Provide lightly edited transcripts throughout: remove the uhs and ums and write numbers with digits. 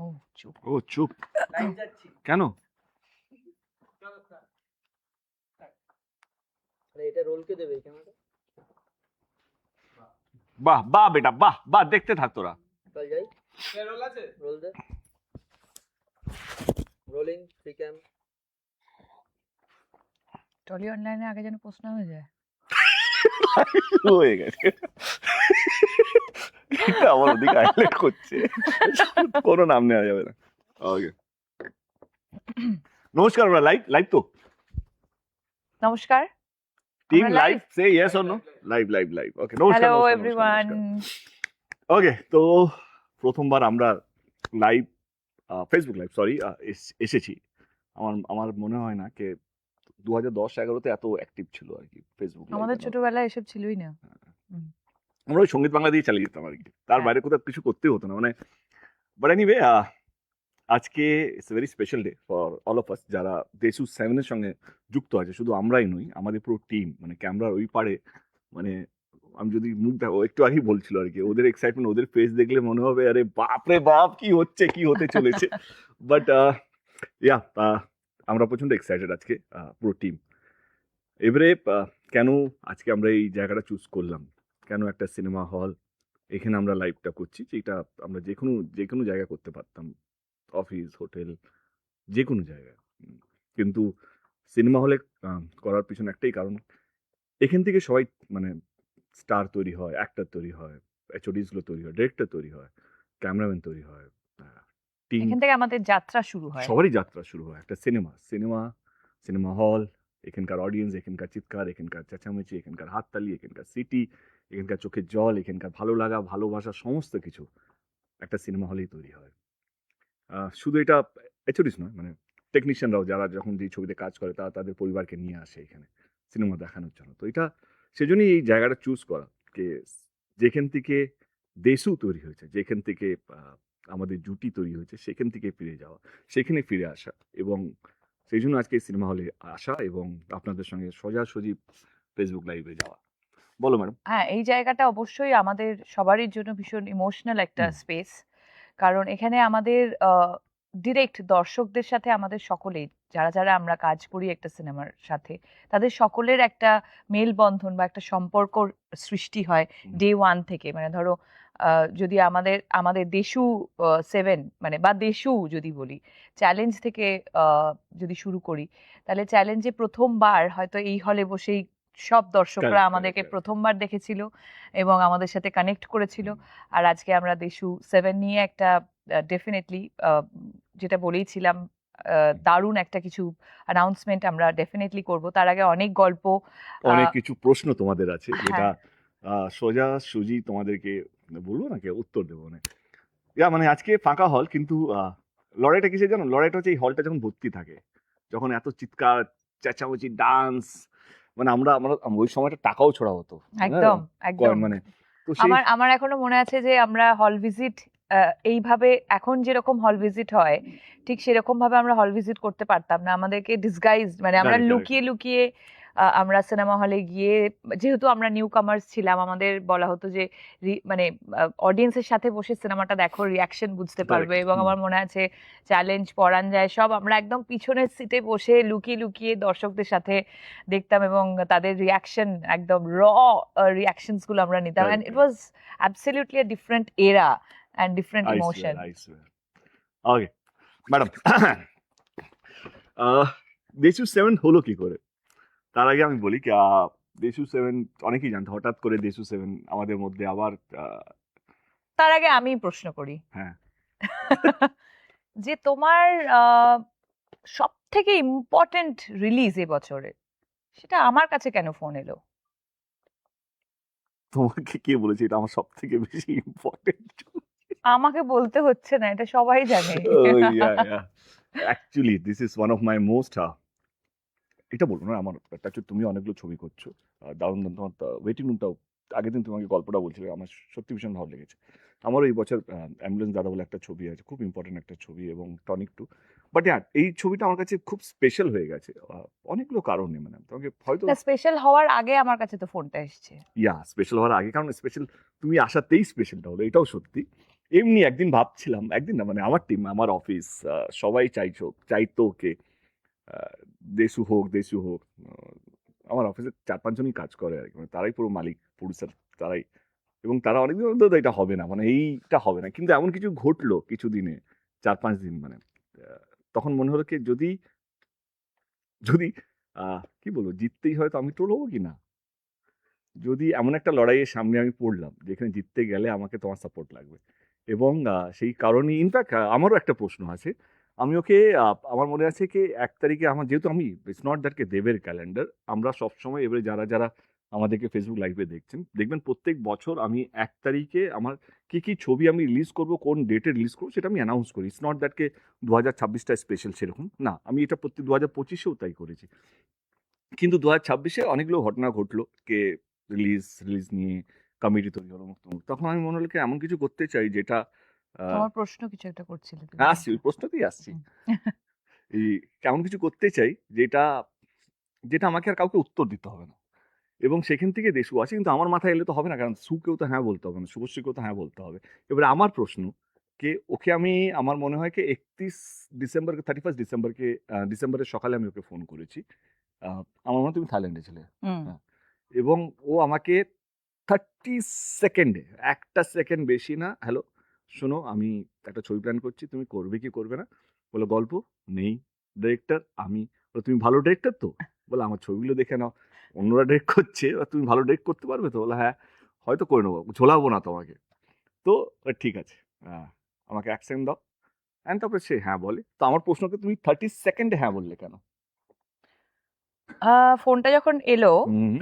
ও চুপ। ও চুপ কেন? এটা রোলকে দেবে ক্যামেরা। বাহ বাহ বেটা বাহ বাহ, দেখতে থাক তোরা। চল যাই। রোল আছে, রোল দে। রোলিং ফ্রি ক্যাম। টলি অনলাইনে আগে যেন পোস্ট না হয়ে যায়। হয়ে গেছে, আমার ওদিকে হাইলাইট করছে, কোনো নাম নেওয়া যাবে না। ওকে, নমস্কার, আমরা লাইভ লাইভ তো নমস্কার টিম আমরা লাইভ, live? সে yes or no? Live live live. Okay, নমস্কার হ্যালো নমস্কার, এভরিওয়ান। ওকে, তো প্রথমবার আমরা লাইভ ফেসবুক লাইভ সরি এসেছি। আমার মনে হয় না কে 2010-11-তে এত অ্যাক্টিভ ছিল আর কি ফেসবুক লাইভ। আমাদের ছোটবেলায় এসব ছিলই না। আমরা ওই সঙ্গীত বাংলা দিয়ে চালিয়ে যেতাম আর কি, তার হ্যাঁ। বাইরে কোথাও কিছু করতে হতো না মানে। বাট এনিওয়ে, আজকে it's a very special day for all of us যারা দেশু 7-এর সঙ্গে যুক্ত আছে। শুধু আমরাই নই, আমাদের পুরো টিম, মানে ক্যামেরার ওই পারে, মানে আমি যদি মুখ দেখো, একটু আগেই বলছিল আর কি, ওদের এক্সাইটমেন্ট, ওদের ফেস দেখলে মনে হবে আরে বাপ রে বাপ কি হচ্ছে, কি হতে চলেছে। বাট ইয়া, আমরা প্রচন্ড এক্সাইটেড আজকে পুরো টিম। এবারে কেন আজকে আমরা এই জায়গাটা চুজ করলাম, কেন একটা সিনেমা হল এখানে আমরা লাইভটা করছি, যেটা আমরা যে কোনো জায়গায় করতে পারতাম, অফিস, হোটেল, যে কোনো জায়গায়। কিন্তু সিনেমা হলে করার পিছনে একটাই কারণ, এখান থেকে সবাই মানে স্টার তৈরি হয়, অ্যাক্টর তৈরি হয়, এইচওডিসগুলো তৈরি হয়, ডিরেক্টর তৈরি হয়, ক্যামেরাম্যান তৈরি হয়, টিম, এখান থেকে আমাদের যাত্রা শুরু হয়। সবারই যাত্রা শুরু হয়। একটা সিনেমা হল, এখানকার অডিয়েন্স, এখানকার চিৎকার, এখানকার চেঁচামেচি, এখানকার হাততালি, এখানকার সিটি, এখানকার চোখের জল, এখানকার ভালো লাগা, ভালোবাসা, সমস্ত কিছু একটা সিনেমা হলেই তৈরি হয়। শুধু এটা এইচওডিস নয়, মানে টেকনিশিয়ানরাও যারা যখন যে ছবিতে কাজ করে তারা তাদের পরিবারকে নিয়ে আসে এখানে সিনেমা দেখানোর জন্য। তো এটা সেজন্যই এই জায়গাটা চুজ করা, যে যেখান থেকে দেশু তৈরি হয়েছে, যেখান থেকে আমাদের জুটি তৈরি হয়েছে, সেখান থেকে ফিরে যাওয়া, সেখানে ফিরে আসা, এবং সেই জন্য আজকে সিনেমা হলে আসা এবং আপনাদের সঙ্গে সোজাসুজি ফেসবুক লাইভে যাওয়া। বলো ম্যাডাম। হ্যাঁ, এই জায়গাটা অবশ্যই আমাদের সবারই জন্য ভীষণ ইমোশনাল একটা স্পেস। কারণ এখানে আমাদের ডিরেক্ট দর্শকদের সাথে আমাদের সকলেই যারা যারা আমরা কাজ করি একটা সিনেমার সাথে, তাদের সকলের একটা মেলবন্ধন বা একটা সম্পর্ক সৃষ্টি হয় ডে ওয়ান থেকে। মানে ধরো যদি আমাদের দেশু 7 মানে বা দেশু যদি বলি, চ্যালেঞ্জ থেকে যদি শুরু করি, তাহলে চ্যালেঞ্জে প্রথমবার হয়তো এই হলে বসেই সব দর্শকরা আমাদেরকে প্রথমবার দেখেছিল এবং আমাদের সাথে কানেক্ট করেছিল। আর আজকে আমরা দেশু 7 নিয়ে একটা ডেফিনেটলি যেটা বলেইছিলাম, দারুণ একটা কিছু অ্যানাউন্সমেন্ট আমরা ডেফিনেটলি করব। তার আগে অনেক গল্প, অনেক কিছু প্রশ্ন তোমাদের আছে, যেটা সোজা সুজি তোমাদেরকে বলবো না, উত্তর দেবো না। মানে আজকে ফাঁকা হল, কিন্তু লড়াইটা কিসে জানো? লড়াইটা হচ্ছে এই হলটা যখন ভর্তি থাকে, যখন এত চিৎকার চেঁচামেচি ডান্স, মানে আমরা ওই সময়টা টাকাও ছোড়া হতো একদম একদম। মানে আমার এখনো মনে আছে যে আমরা হল ভিজিট এইভাবে, এখন যেরকম হল ভিজিট হয় ঠিক সেরকম ভাবে আমরা হল ভিজিট করতে পারতাম না। আমাদেরকে ডিসগাইজ, মানে আমরা লুকিয়ে লুকিয়ে আমরা সিনেমা হলে গিয়ে, যেহেতু আমরা নিউ কামার্স ছিলাম, আমাদের বলা হতো যে মানে অডিয়েন্সের সাথে বসে সিনেমাটা দেখো, রিয়াকশন বুঝতে পারবে। এবং আমার মনে আছে চ্যালেঞ্জ, পরান যায়, সব আমরা একদম পিছনের সিটে বসে লুকিয়ে লুকিয়ে দর্শকদের সাথে দেখতাম এবং তাদের রিয়াকশন, একদম র রিয়াকশনস গুলো আমরা নিতাম। And it was absolutely a different era and different emotion. Okay madam, Deshu 7 হলো কি করে? তার আগে আমি বলি দেশু 7 অনেকেই জানতো, হঠাৎ করে দেশু 7 আমাদের মধ্যে আবার। তার আগে আমি প্রশ্ন করি, হ্যাঁ, যে তোমার সব থেকে ইম্পর্টেন্ট রিলিজ এবছরে, সেটা আমার কাছে কেন ফোন এলো? তোমাকে কে বলেছে এটা আমার সব থেকে বেশি ইম্পর্টেন্ট? আমাকে বলতে হচ্ছে না, এটা সবাই জানে। Actually this is one of my most, এটা বলবো না, আমার তুমি অনেকগুলো ছবি করছো, দারুণ দারুণ। তোমার ওয়েটিং রুমটাও, আগের দিন তোমাকে গল্পটা বলছিলে, আমার সত্যি ভীষণ ভালো লেগেছে। আমারও এই বছর অ্যাম্বুলেন্স দাদা বলে একটা ছবি আছে, খুব ইম্পর্টেন্ট একটা ছবি, এবং টনিক 2। বাট এই ছবিটা আমার কাছে খুব স্পেশাল হয়ে গেছে অনেকগুলো কারণে। মানে তোমাকে হয়তো স্পেশাল হওয়ার আগে আমার কাছে তো ফোনটা এসেছে। স্পেশাল হওয়ার আগে, কারণ স্পেশাল তুমি আসাতেই স্পেশালটা হলো, এটাও সত্যি। এমনি একদিন ভাবছিলাম, একদিন না মানে আমার টিম, আমার অফিস, সবাই চাইতো ওকে দেশু হোক দেশু হোক। আমার অফিসে 4-5 জনই কাজ করে আর কি, মানে তারাই পুরো মালিক, প্রডিউসার তারাই, এবং তারা অনেকদিন বলতো এটা হবে না, মানে এইটা হবে না, কিন্তু এমন কিছু ঘটলো কিছু দিনে, 4-5 দিন মানে তখন মনে হলো কি যদি যদি কি বলবো, জিততেই হয় তো আমি টোল হবো কি না, যদি এমন একটা লড়াইয়ের সামনে আমি পড়লাম যেখানে জিততে গেলে আমাকে তোমার সাপোর্ট লাগবে, এবং সেই কারণে ইনফ্যাক্ট আমারও একটা প্রশ্ন আছে। আমি ওকে আমার মনে আছে কি 1 তারিখে আমার, যেহেতু আমি, ইটস নট দ্যাট কে দেবের ক্যালেন্ডার, আমরা সবসময় এবারে যারা যারা আমাদেরকে ফেসবুক লাইভে দেখছেন দেখবেন প্রত্যেক বছর আমি 1 তারিখে আমার কি কি ছবি আমি রিলিজ করব, কোন ডেটে রিলিজ করবো সেটা আমি অ্যানাউন্স করি। ইটস নট দ্যাট কে 2026টা স্পেশাল সেরকম না, আমি এটা প্রত্যেক 2025এও তাই করেছি। কিন্তু 2026-এ অনেকগুলো ঘটনা ঘটলো, কে রিলিজ নিয়ে কমিটি তৈরি হলো মুক্ত। তখন আমি মনে হলো কি এমন কিছু করতে চাই যেটা তোমার প্রশ্ন কিছু একটা করছিলে তুমি। আসছি, ওই প্রশ্নতেই আসছি। এই এমন কিছু করতে চাই যেটা যেটা আমাকে আর কাউকে উত্তর দিতে হবে না, এবং সেখান থেকে দেশু আছে, কিন্তু আমার মাথায় এলে তো হবে না, কারণ সুকেও তো হ্যাঁ বলতে হবে না, শুভশ্রীকেও তো হ্যাঁ বলতে হবে। এবারে আমার প্রশ্ন কে ওকে আমি, আমার মনে হয় কি 31 ডিসেম্বর 31 ডিসেম্বরকে ডিসেম্বরের সকালে আমি ওকে ফোন করেছি। আমার মনে হয় তুমি থাইল্যান্ডে ছিলে। হ্যাঁ, এবং ও আমাকে 30 সেকেন্ডে, 1 সেকেন্ড বেশি না, হ্যালো শোনো আমি একটা ছবি প্ল্যান করছি, তুমি করবে কি করবে না, বলো গল্প নেই, ডিরেক্টর আমি, বলো তুমি ভালো ডিরেক্টর তো, বলে আমার ছবিগুলো দেখে নাও, অন্যরা ডিরেক্ট করছে, তুমি ভালো ডিরেক্ট করতে পারবে তো, বলে হ্যাঁ হয়তো করে নেবো, ঝোলাবো না তোমাকে। তো ঠিক আছে, আমাকে 1 সেকেন্ড দাও, অ্যান্ড তারপরে সে হ্যাঁ বলে। তো আমার প্রশ্নকে তুমি 30 সেকেন্ডে হ্যাঁ বললে কেন? ফোনটা যখন এলো, হুম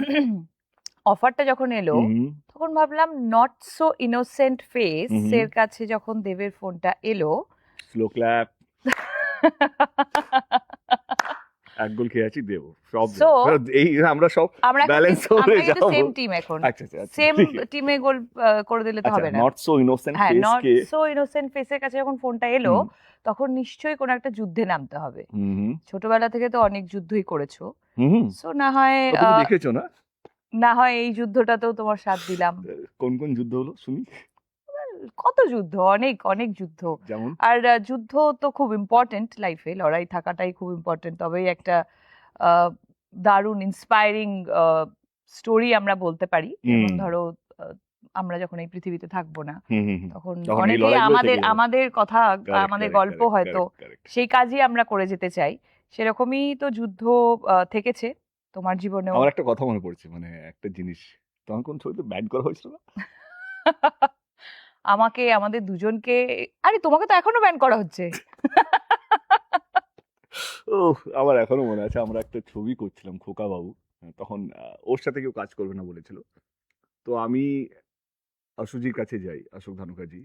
অফারটা যখন এলো, হুম তখন ভাবলাম নট সো ইনোসেন্ট ফেস হুম এর কাছে যখন দেবের ফোনটা এলো, স্লো ক্ল্যাপ, এক গোল খেয়ে আছি দেবো সব So, এই আমরা সব আমরা ব্যালেন্স আমরা হয়ে কিন্তু যাবো। সেম টিম এখন, আচ্ছা আচ্ছা আচ্ছা, সেম ঠিক আছে। টিমে গোল করে দিলে তো আচ্ছা, হবে না। নট সো ইনোসেন্ট হ্যাঁ, face not K so innocent ফেসের কাছে যখন ফোনটা এলো, হুম তখন নিশ্চয়ই কোনো একটা যুদ্ধে নামতে হবে। হুম হুম ছোটবেলা থেকে তো অনেক যুদ্ধই করেছো, হুম। সো না হয় ও তুমি দেখেছো না না হয় এই যুদ্ধটাতেও তোমার সাথ দিলাম। কোন কোন যুদ্ধ হলো শুনি, কত যুদ্ধ, অনেক অনেক যুদ্ধ। যেমন? আর যুদ্ধ তো খুব ইম্পর্টেন্ট লাইফে, লড়াই থাকাটাই খুব ইম্পর্টেন্ট, তবেই একটা আহ, দারুণ ইন্সপায়ারিং স্টোরি আমরা বলতে পারি। যেমন হুম ধরো, আহ, আমরা যখন এই পৃথিবীতে থাকবো না, হুম হুম হুম। তখন তখন এই অনেকেই লড়াইগুলো আমাদের থেকে যাবে। আমাদের কথা, Correct, আমাদের correct, গল্প correct, হয়তো correct, correct. সেই কাজই আমরা করে যেতে চাই। সেরকমই তো যুদ্ধ থেকেছে তোমার জীবনেও। আমার একটা কথা মনে পড়ছে, মানে একটা জিনিস, তখন কোন ছবিতে ব্যান করা হয়েছিল না? আমাকে, আমাদের দুজনকে, আরে তোমাকে তো এখনো ব্যান করা হচ্ছে। ও, আমার এখনো মনে আছে, আমরা একটা ছবি করছিলাম খোকা বাবু, তখন ওর সাথে কেউ কাজ করবে না বলেছিল। তো আমি অশুজির কাছে যাই, অশোক ধানুকাজি,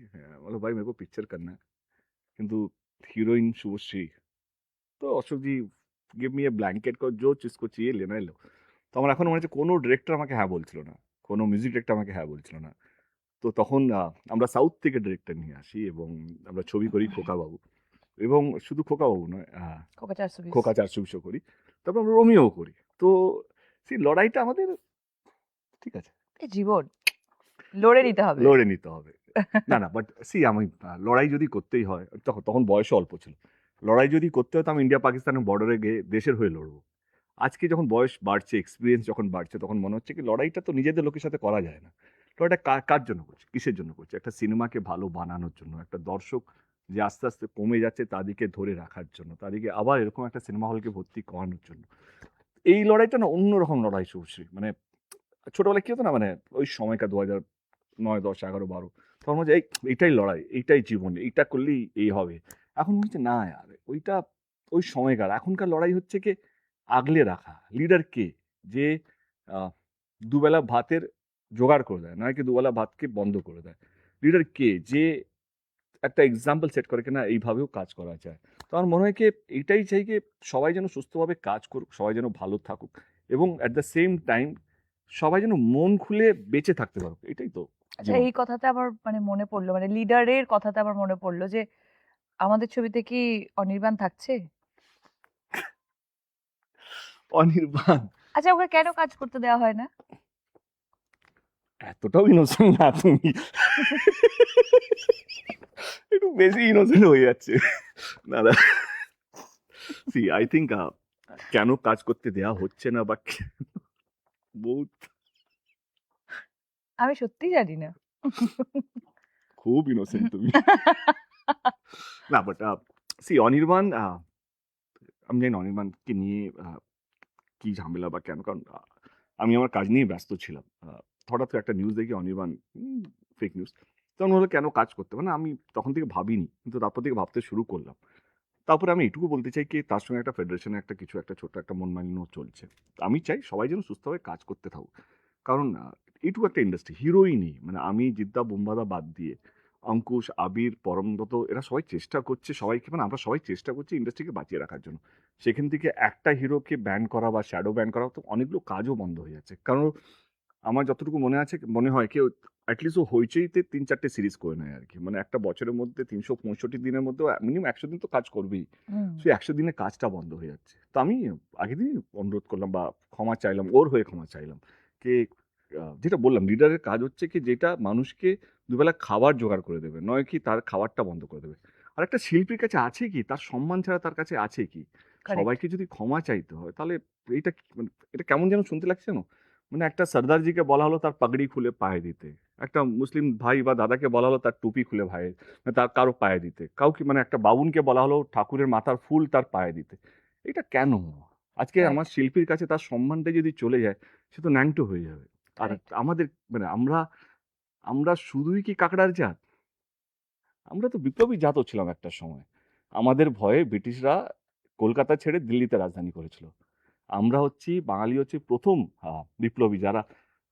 বলো ভাই মেরে কো পিকচার করনা है, কিন্তু হিরোইন শুভশ্রী, তো অশোক জি গিভ মি এ ব্ল্যাঙ্কেট কর जो जिसको चाहिए लेना है लो। তো আমার এখন মনে হচ্ছে কোনো ডিরেক্টর আমাকে হ্যাঁ বলছিল না, কোনো মিউজিক ডিরেক্টর আমাকে হ্যাঁ বলছিল না। তো তখন আমরা সাউথ থেকে ডিরেক্টর নিয়ে আসি এবং আমরা ছবি করি খোকা বাবু, এবং শুধু খোকা বাবু নয়, খোকা 420। খোকা 420 করি, তারপর আমরা রোমিও করি। তো সেই লড়াইটা আমাদের, ঠিক আছে, এই জীবন লড়ে নিতে হবে। লড়ে নিতে হবে। না না, বাট সি আমি লড়াই যদি করতেই হয়, তখন তখন বয়সও অল্প ছিল, লড়াই যদি করতে হয় তো আমি ইন্ডিয়া পাকিস্তানের বর্ডারে গিয়ে দেশের হয়ে লড়বো। আজকে যখন বয়স বাড়ছে, এক্সপিরিয়েন্স যখন বাড়ছে, তখন মনে হচ্ছে কি লড়াইটা তো নিজেদের লোকের সাথে করা যায় না। লড়াইটা কার জন্য করছে, কিসের জন্য করছে? একটা সিনেমাকে ভালো বানানোর জন্য, একটা দর্শক যে আস্তে আস্তে কমে যাচ্ছে তাদেরকে ধরে রাখার জন্য, তাদেরকে আবার এরকম একটা সিনেমা হলকে ভর্তি করানোর জন্য। এই লড়াইটা না অন্যরকম লড়াই শুভশ্রী, মানে ছোটবেলায় কি হতো না, মানে ওই সময়কার 2009, 10, 11, 12, তখন মনে হচ্ছে এইটাই লড়াই, এইটাই জীবন, এইটা করলেই এই হবে। এখন মনে হচ্ছে না আর ওইটা ওই সময়কার, এখনকার লড়াই হচ্ছে কি আগলে রাখা। লিডার কে, যে দুবেলা ভাতের জোগাড় করে দেয়, নয় কি দুবেলা ভাতকে বন্ধ করে দেয়। লিডার কে, যে একটা এক্সাম্পল সেট করে কিনা এইভাবেও কাজ করা যায়। তো আমার মনে হয় কি এইটাই চাই কি সবাই যেন সুস্থভাবে কাজ করুক, সবাই যেন ভালো থাকুক, এবং অ্যাট দ্য সেম টাইম সবাই যেন মন খুলে বেঁচে থাকতে পারুক, এটাই তো আচ্ছা, জীবন। এই কথাটা আমার মানে মনে পড়লো, মানে লিডারের কথাটা আমার মনে পড়লো যে আমাদের ছবিতে কি অনির্বাণ থাকছে? অনির্বাণ আচ্ছা, ওকে কেন কাজ করতে দেওয়া হয় না? এতটাও ইনোসেন্ট না তুমি। একটু বেশি ইনোসেন্ট হয়ে যাচ্ছে না না সি আই থিঙ্ক কেন কাজ করতে দেয়া হচ্ছে না বা বহুত আমি সত্যি জানি না। খুব ইনোসেন্ট তুমি না বাট সি অনির্বাণ আমি জানি না অনির্বাণকে নিয়ে কি ঝামেলা বা কেন কারণ আমি আমার কাজ নিয়ে ব্যস্ত ছিলাম হঠাৎ করে একটা নিউজ দেখি অনির্বাণ ফেক নিউজ তখন হলো কেন কাজ করতে মানে আমি তখন থেকে ভাবিনি কিন্তু তারপর থেকে ভাবতে শুরু করলাম তারপরে আমি এটুকু বলতে চাই কি তার সঙ্গে একটা ফেডারেশনে একটা কিছু একটা ছোট একটা মন মালিন্য চলছে আমি চাই সবাই যেন সুস্থভাবে কাজ করতে থাকুক কারণ এটুকু একটা ইন্ডাস্ট্রি হিরোই নেই মানে আমি জিদ্দা বোম্বাদা বাদ দিয়ে অঙ্কুশ আবির পরমব্রত এরা সবাই চেষ্টা করছে সবাইকে মানে আমরা সবাই চেষ্টা করছি ইন্ডাস্ট্রিকে বাঁচিয়ে রাখার জন্য সেখান থেকে একটা হিরোকে ব্যান করা বা শ্যাডো ব্যান করা তো অনেকগুলো কাজও বন্ধ হয়ে যাচ্ছে কারণ আমার যতটুকু মনে হয় কেউ অ্যাটলিস্ট ও হইচইতে ৩-৪টে সিরিজ করে নেয় আর কি মানে একটা বছরের মধ্যে ৩৬৫ দিনের মধ্যে মিনিমাম ১০০ দিন তো কাজ করবেই হুম, সেই ১০০ দিনে কাজটা বন্ধ হয়ে যাচ্ছে তো আমি আগের দিনই অনুরোধ করলাম বা ক্ষমা চাইলাম ওর হয়ে ক্ষমা চাইলাম যে যেটা বললাম লিডারের কাজ হচ্ছে কি যেটা মানুষকে দুবেলা খাবার জোগাড় করে দেবে নয় কি তার খাবারটা বন্ধ করে দেবে আর একটা শিল্পীর কাছে আছে কি তার সম্মান ছাড়া তার কাছে আছে কি correct. সবাইকে যদি ক্ষমা চাইতে হয় তাহলে এইটা মানে এটা কেমন যেন শুনতে লাগছে না মানে একটা সর্দারজিকে বলা হলো তার পাগড়ি খুলে পায়ে দিতে একটা মুসলিম ভাই বা দাদাকে বলা হলো তার টুপি খুলে ভাইয়ে মানে তার কারো পায়ে দিতে কাউকে মানে একটা বাবুনকে বলা হলো ঠাকুরের মাথার ফুল তার পায়ে দিতে এটা কেন আজকে Correct. আমার শিল্পীর কাছে তার সম্মানটা যদি চলে যায় সে তো ন্যাংটো হয়ে যাবে আর Correct. আমাদের মানে আমরা আমরা শুধুই কি কাকড়ার জাত আমরা তো বিপ্লবী জাতও ছিলাম একটা সময় আমাদের ভয়ে ব্রিটিশরা কলকাতা ছেড়ে দিল্লিতে রাজধানী করেছিল আমরা হচ্ছি বাঙালি হচ্ছে প্রথম বিপ্লবী যারা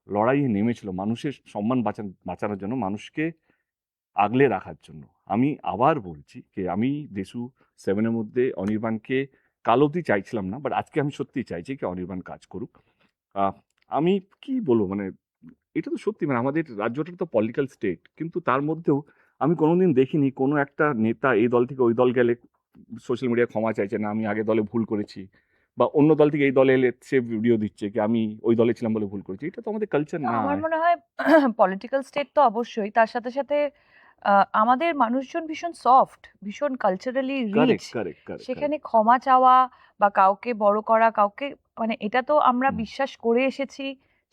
লড়াইয়ে নেমেছিল মানুষের সম্মান বাঁচানোর জন্য মানুষকে আগলে রাখার জন্য আমি আবার বলছি যে আমি দেশু সেভেনের মধ্যে অনির্বাণকে কাল অবধি চাইছিলাম না বাট আজকে আমি সত্যি চাইছি কি অনির্বাণ কাজ করুক আহ, আমি কি বলবো মানে এটা তো সত্যি মানে আমাদের রাজ্যটা তো পলিটিক্যাল স্টেট কিন্তু তার মধ্যেও আমি কোনোদিন দেখিনি কোনো একটা নেতা এই দল থেকে ওই দল গেলে সোশ্যাল মিডিয়ায় ক্ষমা চাইছে না আমি আগে দলে ভুল করেছি বা অন্য দল থেকে এই দলে এলে সে ভিডিও দিচ্ছে কি আমি ওই দলে ছিলাম বলে ভুল করেছি এটা তো আমাদের কালচার না আমার মনে হয় পলিটিক্যাল স্টেট তো অবশ্যই তার সাথে সাথে আমাদের মানুষজন ভীষণ সফট ভীষণ culturally rich correct correct correct সেখানে ক্ষমা চাওয়া বা কাউকে বড় করা কাউকে মানে এটা তো আমরা বিশ্বাস করে এসেছি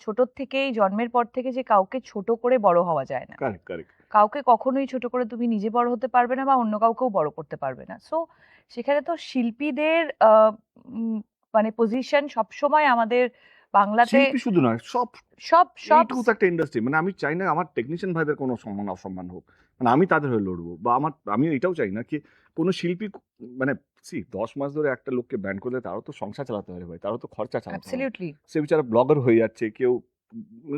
ছোট থেকেই জন্মের পর থেকে যে কাউকে ছোট করে বড় হওয়া যায় না কারেক্ট কারেক্ট কাউকে কখনোই ছোট করে তুমি নিজে বড় হতে পারবে না বা অন্য কাউকেও বড় করতে পারবে না সো সেখানে তো শিল্পীদের মানে পজিশন সবসময় আমাদের বাংলাতে শিল্পী শুধু নয় সব সব সব এইটুকু তো একটা ইন্ডাস্ট্রি মানে আমি চাই না আমার টেকনিশিয়ান ভাইদের কোনো সম্মান অসম্মান হোক মানে আমি তাদের হয়ে লড়বো বা আমি এটাও চাই না কি কোনো শিল্পী মানে 10 মাস ধরে একটা লোককে ব্যান করলে তারও তো সংসার চালাতে হবে ভাই তারও তো খরচা চালাতে হবে অ্যাবসলিউটলি সে বেচারা ব্লগার হয়ে যাচ্ছে কেউ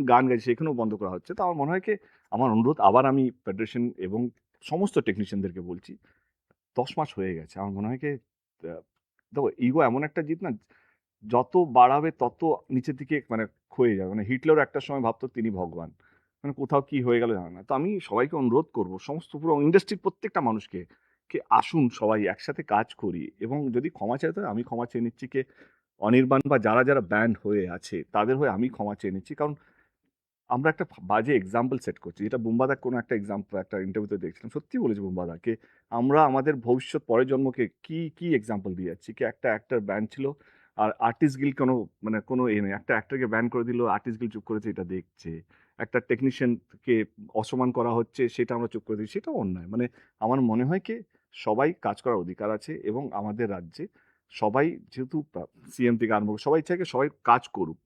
গান গাইছে সেখানেও বন্ধ করা হচ্ছে তো আমার মনে হয় কি আমার অনুরোধ আবার আমি ফেডারেশন এবং সমস্ত টেকনিশিয়ানদেরকে বলছি 10 মাস হয়ে গেছে আমার মনে হয় কি দেখো ইগো এমন একটা জিত না যত বাড়াবে তত নিচের দিকে মানে ক্ষয়ে যাবে মানে হিটলারও একটা সময় ভাবতো তিনি ভগবান মানে কোথাও কি হয়ে গেল জানে না তো আমি সবাইকে অনুরোধ করব সমস্ত পুরো ইন্ডাস্ট্রির প্রত্যেকটা মানুষকে কে আসুন সবাই একসাথে কাজ করি এবং যদি ক্ষমা চাইতে হয় আমি ক্ষমা চেয়ে নিচ্ছি কে অনির্বাণ বা যারা যারা ব্যান্ড হয়ে আছে তাদের হয়ে আমি ক্ষমা চেয়ে নিচ্ছি কারণ আমরা একটা বাজে এক্সাম্পল সেট করছি যেটা বুম্বাদা কোনো একটা এক্সাম্পল একটা ইন্টারভিউতে দেখছিলাম সত্যি বলেছি বুম্বাদাকে আমরা আমাদের ভবিষ্যৎ পরের জন্মকে কি কি এক্সাম্পল দিয়ে যাচ্ছি কি একটা অ্যাক্টর ব্যান ছিল আর আর্টিস্ট গিল কোনো মানে কোনো এ নেই একটা অ্যাক্টরকে ব্যান করে দিল আর্টিস্ট গিল চুপ করেছে এটা দেখছে একটা টেকনিশিয়ানকে অসম্মান করা হচ্ছে সেটা আমরা চুপ করে দিই সেটাও অন্যায় মানে আমার মনে হয় কি সবাই কাজ করার অধিকার আছে এবং আমাদের রাজ্যে সবাই যেহেতু সিএম থেকে আরম্ভ করে সবাই চাইকে সবাই কাজ করুক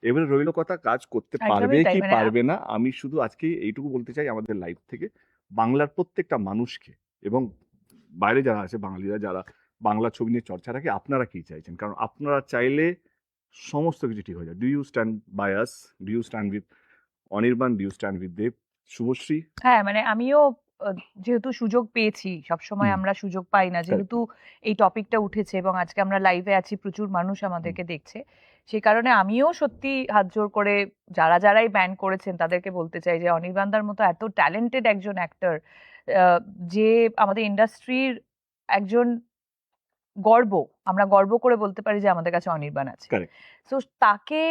এবারে রইল কথা কাজ করতে পারবে একদমই তাই কি মানে পারবে না আমি শুধু আজকে এইটুকু বলতে চাই আমাদের লাইফ থেকে বাংলার প্রত্যেকটা মানুষকে এবং বাইরে যারা আছে বাঙালিরা যারা বাংলা ছবি নিয়ে চর্চা রাখে আপনারা কি চাইছেন কারণ আপনারা চাইলে সমস্ত কিছু ঠিক হয়ে যায় do you stand by us do you stand with Anirban do you stand with Dev Subhashree হ্যাঁ মানে আমিও যেহেতু সুযোগ পেয়েছি সবসময় হুম। আমরা সুযোগ পাই না Correct. যেহেতু এই টপিকটা উঠেছে এবং আজকে আমরা লাইভে আছি প্রচুর মানুষ আমাদেরকে দেখছে সেই কারণে আমিও সত্যি হাত জোর করে যারাই ব্যান করেছেন তাদেরকে বলতে চাই যে অনির্বাণদার মতো এত ট্যালেন্টেড একজন অ্যাক্টর যে আমাদের ইন্ডাস্ট্রির একজন আমরা গর্ব করে বলতে পারি যে আমাদের কাছে অনির্বাণ আছে। Correct. তো তাকে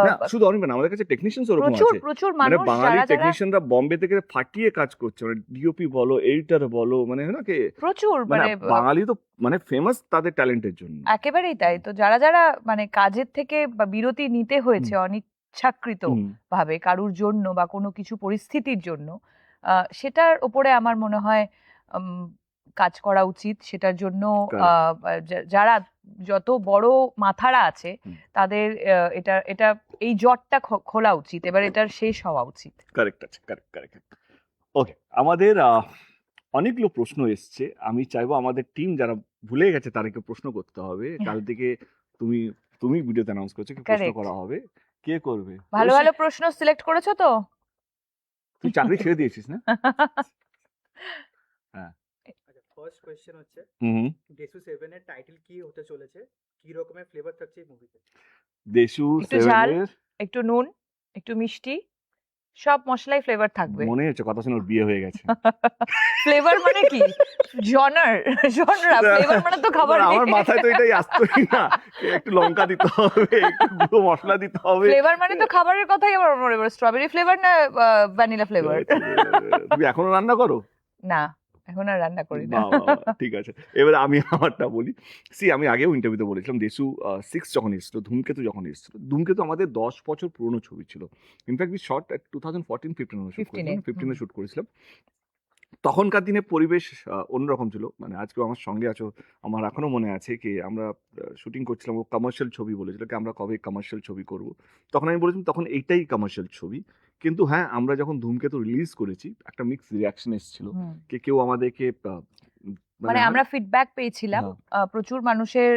না শুধু অনির্বাণ, আমাদের কাছে টেকনিশিয়ানস ওরকম প্রচুর আছে, প্রচুর মানে মানুষ বাঙালি যারা টেকনিশিয়ানরা বম্বে থেকে ফাটিয়ে কাজ করছে, মানে ডিওপি বলো, এডিটর বলো, মানে হয় না কি, প্রচুর মানে মানে বাঙালি তো মানে ফেমাস তাদের ট্যালেন্টের জন্য। একেবারেই তাই। তো যারা যারা মানে কাজের থেকে বা বিরতি নিতে হয়েছে অনিচ্ছাকৃত হুম, ভাবে কারুর জন্য বা কোনো কিছু পরিস্থিতির জন্য, সেটার উপরে আমার মনে হয় উম, কাজ করা উচিত। সেটার জন্য correct. যারা যত বড় মাথারা আছে হুম। তাদের এটা এটা এই জটটা খোলা উচিত, এবার এটার শেষ হওয়া উচিত। কারেক্ট আছে, কারেক্ট কারেক্ট। ওকে, আমাদের অনেকগুলো প্রশ্ন এসছে। আমি চাইবো আমাদের টিম যারা ভুলে গেছে তাদেরকে প্রশ্ন করতে হবে। কাল থেকে তুমি তুমি ভিডিওতে অ্যানাউন্স করছো কি প্রশ্ন Correct. করা হবে, কে করবে? ভালো ঐশী, ভালো প্রশ্ন সিলেক্ট করেছো তো? তুই চাকরি ছেড়ে দিয়েছিস না? হ্যাঁ। আচ্ছা, ফার্স্ট কোয়েশ্চেন হচ্ছে হুম। ডেসু 7 এর টাইটেল কি হতে চলেছে, কি রকমের ফ্লেভার থাকছে এই মুভিতে? দেশু একটু ঝাল, 7 এর একটু নুন, একটু মিষ্টি, সব মশলাই ফ্লেভার থাকবে। মনে হচ্ছে কথা শুনে ওর বিয়ে হয়ে গেছে। ফ্লেভার মানে কি? জনরা ফ্লেভার মানে তো খাবার না, আমার মাথায় তো এটাই আসতোই না, একটু লঙ্কা দিতে হবে, একটু গুঁড়ো মশলা দিতে হবে। ফ্লেভার মানে তো খাবারের কথাই আমার মনে পড়ে। স্ট্রবেরি ফ্লেভার না ভ্যানিলা ফ্লেভার? তুমি এখনো রান্না করো? না, এখন আর রান্না করি না। বাহ, বাহ, বাহ, ঠিক আছে। এবার আমি আমারটা বলি। আমি আগেও ইন্টারভিউতে বলেছিলাম, দেশু 6 যখন এসেছিল, ধূমকেতু যখন এসেছিল, ধূমকেতু আমাদের 10 বছর পুরনো ছবি ছিল। ইনফ্যাক্ট উই শট 2014-15 শুট 15 করেছিলাম, 15 শুট করেছিলাম। তখনকার দিনে পরিবেশ অন্যরকম ছিল। মানে আজকেও আমার সঙ্গে আছো, আমার এখনো মনে আছে কি আমরা শুটিং করছিলাম, ও কমার্শিয়াল ছবি বলেছিল কি আমরা কবে কমার্শিয়াল ছবি করব। তখন আমি বলেছিলাম তখন এইটাই কমার্শিয়াল ছবি। কিন্তু হ্যাঁ, আমরা যখন ধূমকেতু রিলিজ করেছি একটা মিক্স রিয়াকশন এসেছিল, কি কেউ আমাদেরকে মানে আমরা ফিডব্যাক পেয়েছিলাম হ্যাঁ। প্রচুর মানুষের,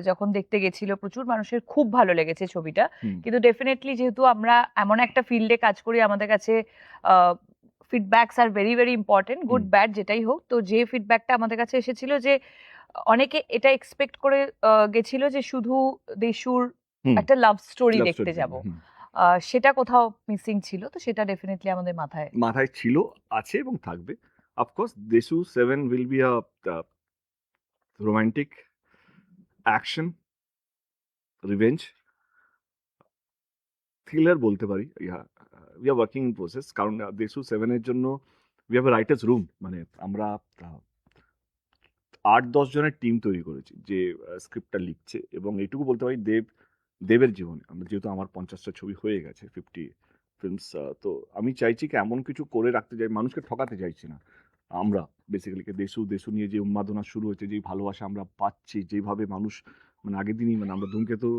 যখন দেখতে গেছিল প্রচুর মানুষের খুব ভালো লেগেছে ছবিটা। হুম, কিন্তু ডেফিনেটলি যেহেতু আমরা এমন একটা ফিল্ডে কাজ করি, আমাদের কাছে feedbacks are very very important, good hmm. Bad যেটাই হোক। তো যে ফিডব্যাকটা আমাদের কাছে এসেছিল যে অনেকে এটা এক্সপেক্ট করে গেছিল যে শুধু দেশুর হুম, একটা লাভ স্টোরি love দেখতে story যাব, দেখবে, হুম। সেটা কোথাও মিসিং ছিল। তো সেটা ডেফিনেটলি আমাদের মাথায় মাথায় ছিল, আছে এবং থাকবে। Of course Deshu 7 will be a romantic action revenge thriller বলতে পারি। We are working in process, কারণ দেশু 7 এর জন্য we have a writers room. মানে আমরা 8-10 জনের টিম তৈরি করেছি যে স্ক্রিপ্টটা লিখছে, এবং এইটুকু বলতে পারি দেবের জীবনে আমরা যেহেতু আমার 50টা ছবি হয়ে গেছে, 50 ফিল্মস, তো আমি চাইছি কি এমন কিছু করে রাখতে চাই, মানুষকে ঠকাতে চাইছি না আমরা। বেসিক্যালি দেশু নিয়ে যে উন্মাদনা শুরু হয়েছে, যেই ভালোবাসা আমরা পাচ্ছি, যেভাবে মানুষ, মানে আগের দিনই মানে আমরা ধূমকেতু,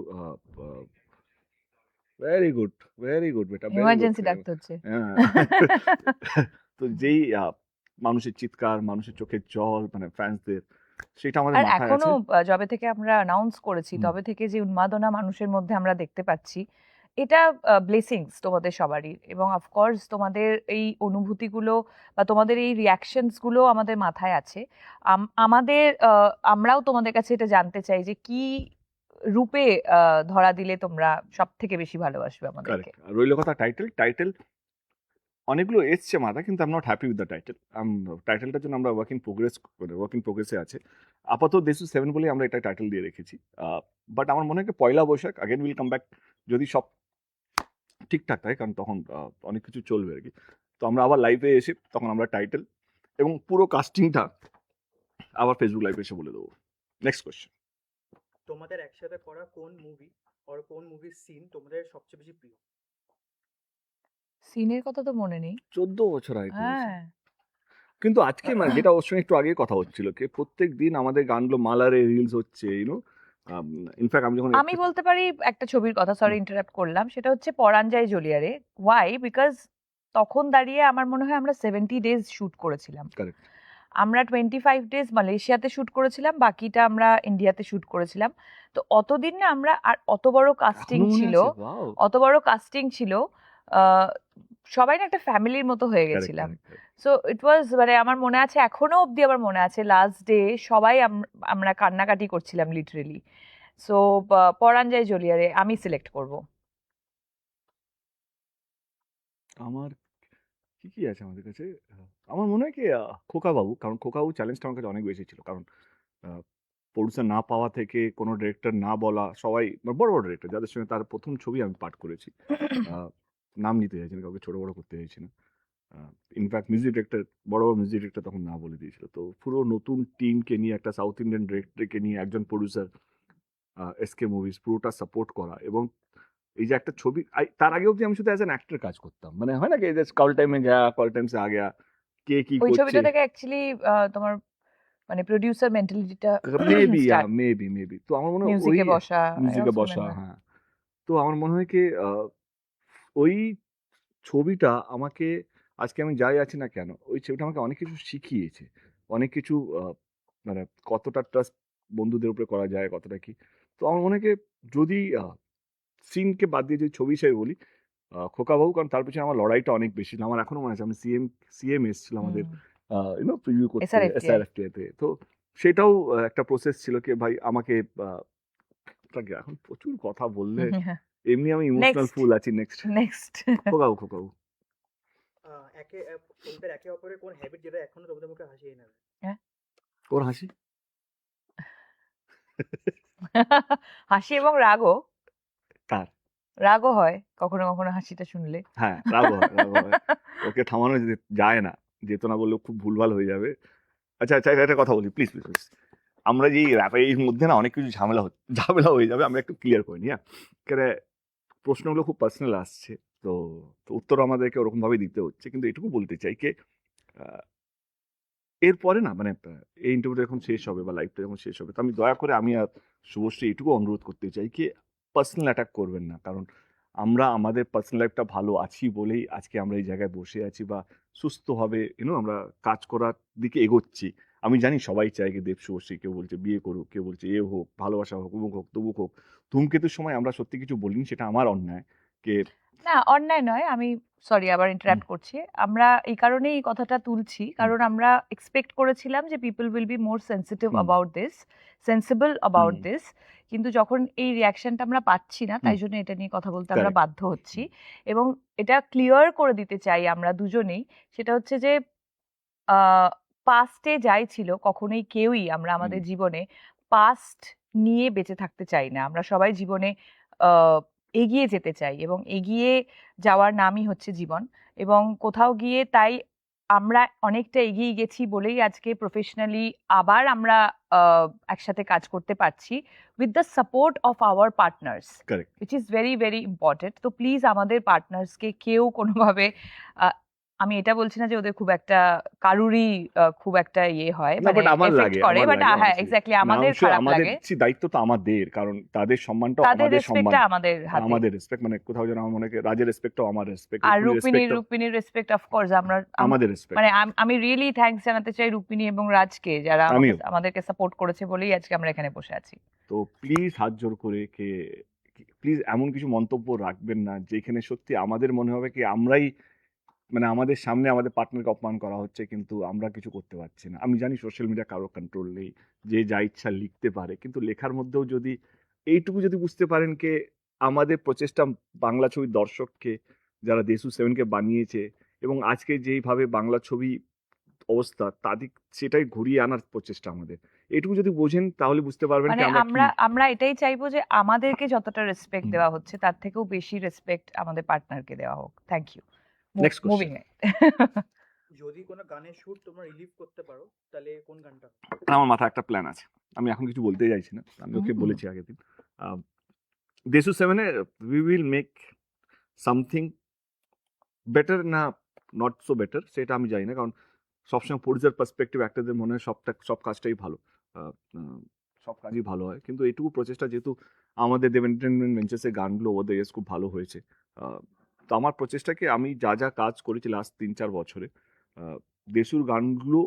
ভেরি গুড, ভেরি গুড বেটা, ভেরি গুড। ইমার্জেন্সি ডাকতে হচ্ছে। হ্যাঁ। তো যেই মানুষের চিৎকার, মানুষের চোখের জল, মানে ফ্যান্সদের, সেটা আমাদের আর মাথায় এখনো আছে। যবে থেকে আমরা অ্যানাউন্স করেছি হুম। তবে থেকে যে উন্মাদনা মানুষের মধ্যে আমরা দেখতে পাচ্ছি, এটা ব্লেসিংস তোমাদের সবারই। এবং অফকোর্স তোমাদের এই অনুভূতিগুলো বা তোমাদের এই রিয়াকশনস গুলো আমাদের মাথায় আছে। আমাদের আমরাও তোমাদের কাছে এটা জানতে চাই যে কি রূপে ধরা দিলে তোমরা সব থেকে বেশি ভালোবাসবে আমাদেরকে। কারেক্ট। রইল কথা টাইটেল অনেকগুলো এসছে মাথায়, কিন্তু I am not happy with the title. টাইটেলটার জন্য আমরা ওয়ার্ক ইন প্রোগ্রেসে আছে। আপাতত দেশু 7 বলেই আমরা এটা টাইটেল দিয়ে রেখেছি। বাট আমার মনে হয় কি Poila Boishakh again will come back, যদি সব ঠিকঠাক থাকে, কারণ তখন অনেক কিছু চলবে আর কি। তো আমরা আবার লাইভে এসে তখন আমরা টাইটেল এবং পুরো কাস্টিংটা আবার ফেসবুক লাইভে এসে বলে দেবো। Next question. তোমাদের একসাথে করা কোন মুভি আর কোন মুভির সিন তোমাদের সবচেয়ে বেশি প্রিয়? সিনের কথা তো মনে নেই। 14 বছর আগে করেছি। হ্যাঁ, কিন্তু আজকে মানে যেটা ওর সঙ্গে একটু আগে কথা হচ্ছিল কি প্রত্যেক দিন আমাদের গানগুলো মালারে রিলস হচ্ছে, ইনফ্যাক্ট আমি যখন আমি বলতে পারি একটা ছবির কথা, সরি ইন্টারাপ্ট করলাম, সেটা হচ্ছে পরাণ যায় জ্বলিয়ারে। ওয়াই? বিকজ তখন দাঁড়িয়ে আমার মনে হয় আমরা 70 ডেজ শুট করেছিলাম। কারেক্ট, আমরা 25 ডেজ মালয়েশিয়াতে শুট করেছিলাম, বাকিটা আমরা ইন্ডিয়াতে শুট করেছিলাম। তো অতদিন না আমরা, আর অত বড় কাস্টিং ছিল, অত বড় কাস্টিং ছিল, আহ, সবাই না একটা ফ্যামিলির মতো হয়ে গেছিলাম। সো ইট ওয়াজ, মানে আমার মনে আছে, এখনো অবধি আমার মনে আছে লাস্ট ডে সবাই আমরা কান্নাকাটি করছিলাম লিটারেলি। সো পরাণ যায় জ্বলিয়ারে আমি সিলেক্ট করব। আমার কি আছে আমাদের কাছে, আমার মনে হয় কি খোকা বাবু, কারণ খোকা বাবু চ্যালেঞ্জটা আমার কাছে অনেক বেশি ছিল, কারণ প্রডিউসার না পাওয়া থেকে কোনো ডিরেক্টর না বলা, সবাই বড় বড় ডিরেক্টর যাদের সঙ্গে তার প্রথম ছবি আমি পাঠ করেছি, নাম নিতে চাইছি না, কাউকে ছোট বড় করতে চাইছি না, ইনফ্যাক্ট মিউজিক ডিরেক্টর, বড় বড় মিউজিক ডিরেক্টর তখন না বলে দিয়েছিল। তো পুরো নতুন টিমকে নিয়ে, একটা সাউথ ইন্ডিয়ান ডিরেক্টরকে নিয়ে, একজন প্রডিউসার, এসকে মুভিজ পুরোটা সাপোর্ট করা, এবং এই যে একটা ছবি, তার আগে অবধি আমি শুধু অ্যাজ অ্যান অ্যাক্টর কাজ করতাম, মানে হয় না কি কল টাইমে গেয়া, কল টাইম সে আ গেয়া, কে কি ওই করছে, ছবিটা থেকে অ্যাকচুয়ালি তোমার মানে প্রোডিউসার মেন্টালিটিটা মেবি স্টার্ট, মেবি তো আমার মনে হয় ওই মিউজিকে বসা, I মিউজিকে also বসা, remember. হ্যাঁ। তো আমার মনে হয় কি ওই ছবিটা আমাকে, আজকে আমি যাই আছি না কেন, ওই ছবিটা আমাকে অনেক কিছু শিখিয়েছে, অনেক কিছু মানে কতটা ট্রাস্ট বন্ধুদের উপরে করা যায়, কতটা কি। তো আমার মনে হয় কি, যদি সিনকে বাদ দিয়ে যদি ছবি হিসেবে বলি, খোকাবাবু, কারণ তার পিছনে আমার লড়াইটা অনেক বেশি ছিল। আমার এখনো মনে আছে, আমি সিএম এসেছিল আমাদের প্রিভিউ করতে SRFTI SRFTI তে। তো সেটাও একটা প্রসেস ছিল কি ভাই আমাকে এখন প্রচুর কথা বললে এমনি আমি ইমোশনাল নেক্সট ফুল আছি। নেক্সট নেক্সট খোকাবু তোমাদের একে অপরের কোন হ্যাবিট যেটা এখনো তোমাদের মুখে হাসি এনে দেয়? ওর হাসি হাসি এবং রাগও, কার? রাগও হয় কখনো কখনো হাসিটা শুনলে। হ্যাঁ, রাগ হয়। ওকে থামানো যায় না, যেত না বললেও খুব ভুলভাল হয়ে যাবে। আচ্ছা একটা কথা বলি, প্লিজ। আমরা যে র্যাপের মধ্যে না অনেক কিছু ঝামেলা হয়ে যাবে, আমরা একটু ক্লিয়ার করে নিই। কেন প্রশ্নগুলো খুব পার্সোনাল আসছে, তো উত্তর আমাদেরকে ওরকম ভাবে দিতে হচ্ছে, কিন্তু এটুকু বলতে চাই কি, এরপরে না মানে এই ইন্টারভিউটা যখন শেষ হবে বা লাইভটা যখন শেষ হবে, তো আমি দয়া করে, আমি আর শুভশ্রী এটুকু অনুরোধ করতে চাই কি, পার্সোনাল অ্যাটাক করবেন না। কারণ আমরা আমাদের পার্সোনাল লাইফটা ভালো আছি বলেই আজকে আমরা এই জায়গায় বসে আছি বা সুস্থভাবে আমরা কাজ করার দিকে এগোচ্ছি। আমি জানি সবাই চায় কি দেব শুভশ্রী, কেউ বলছে বিয়ে করুক, কেউ বলছে এ হোক, ভালোবাসা হোক, অমুক হোক, তবুক হোক। ধূমকেতুর সময় আমরা সত্যি কিছু বলিনি, সেটা আমার অন্যায়। কে না, অন্যায় নয়, আমি সরি আবার ইন্টারাপ্ট করছি। আমরা এই কারণেই এই কথাটা তুলছি, কারণ আমরা এক্সপেক্ট করেছিলাম যে people will be more sensitive about this, sensible about this, কিন্তু যখন এই রিয়াকশনটা আমরা পাচ্ছি না, তাই জন্য এটা নিয়ে কথা বলতে আমরা Correct. বাধ্য হচ্ছি। এবং এটা ক্লিয়ার করে দিতে চাই আমরা দুজনেই, সেটা হচ্ছে যে পাস্টে যাই ছিল, কখনোই কেউই আমরা আমাদের জীবনে পাস্ট নিয়ে বেঁচে থাকতে চাই না। আমরা সবাই জীবনে এগিয়ে যেতে চাই, এবং এগিয়ে যাওয়ার নামই হচ্ছে জীবন। এবং কোথাও গিয়ে তাই আমরা অনেকটা এগিয়ে গেছি বলেই আজকে প্রফেশনালি আবার আমরা একসাথে কাজ করতে পারছি with the support of our partners, correct. Which is very very important. তো প্লিজ আমাদের পার্টনার্সকে কেউ কোনোভাবে, আমি এটা বলছি না যে ওদের খুব একটা কারুরই খুব একটা ইয়ে হয়, না, মানে বাট আমার এফেক্ট লাগে, করে, আমার বাট লাগে হ্যাঁ honestly। এক্স্যাক্টলি না, আমাদের I'm sure খারাপ আমাদের লাগে। দায়িত্ব তো আমাদের, কারণ তাদের সম্মানটাও তাদের আমাদের সম্মান, রেসপেক্টটা আমাদের হাতে। আমাদের রেসপেক্ট, মানে কোথাও যেন আমার মনে হয় রাজের রেসপেক্টও আমার রেসপেক্ট, আর রুপিনীর রেসপেক্ট অফকোর্স আমরা আমাদের রেসপেক্ট। মানে আমি রিয়েলি থ্যাঙ্কস জানাতে চাই রুপিনী এবং রাজকে, যারা আমিও। আমাদেরকে সাপোর্ট করেছে বলেই আজকে আমরা এখানে বসে আছি। তো প্লিজ হাত জোর করে প্লিজ এমন কিছু মন্তব্য রাখবেন না যেখানে সত্যি আমাদের মনে হবে কি আমরাই, মানে আমাদের সামনে আমাদের পার্টনারকে অপমান করা হচ্ছে, কিন্তু আমরা কিছু করতে পারছি না। আমি জানি সোশ্যাল মিডিয়া কারো কন্ট্রোল নেই, যে যা ইচ্ছা লিখতে পারে, কিন্তু লেখার মধ্যেও যদি এইটুকু যদি বুঝতে পারেন কে আমাদের প্রচেষ্টা বাংলা ছবির দর্শককে, যারা দেশু সেভেনকে বানিয়েছে এবং আজকে যেইভাবে বাংলা ছবি অবস্থা, তাদের সেটাই ঘুরিয়ে আনার প্রচেষ্টা আমাদের, এটুকু যদি বোঝেন তাহলে বুঝতে পারবেন মানে কি আমরা আমরা এটাই চাইবো যে আমাদেরকে যতটা রেসপেক্ট হুম। দেওয়া হচ্ছে তার থেকেও বেশি রেসপেক্ট আমাদের পার্টনারকে দেওয়া হোক। Thank you. Next question. Moving যদি কোনো গানের শুট তোমরা রিলিভ করতে পারো তাহলে কোন গানটা? আমার মাথায় একটা প্ল্যান আছে, আমি এখন কিছু বলতে চাইছি না, আমি ওকে হুম। বলেছি আগের দিন। দেশু সেভেনে we will make something better, না নট সো বেটার সেটা আমি জানি না, কারণ সবসময় প্রডিউসার পার্সপেক্টিভ অ্যাক্টরদের মনে হয় সব কাজটাই ভালো, সব কাজই ভালো হয়, কিন্তু এইটুকু প্রচেষ্টা, যেহেতু আমাদের দেব এন্টারটেনমেন্ট ভেঞ্চার্সের গানগুলো ওভার দ্য ইয়ার্স খুব ভালো হয়েছে, তো আমার প্রচেষ্টাকে আমি যা কাজ করেছি লাস্ট 3-4 বছরে, দেশুর গানগুলো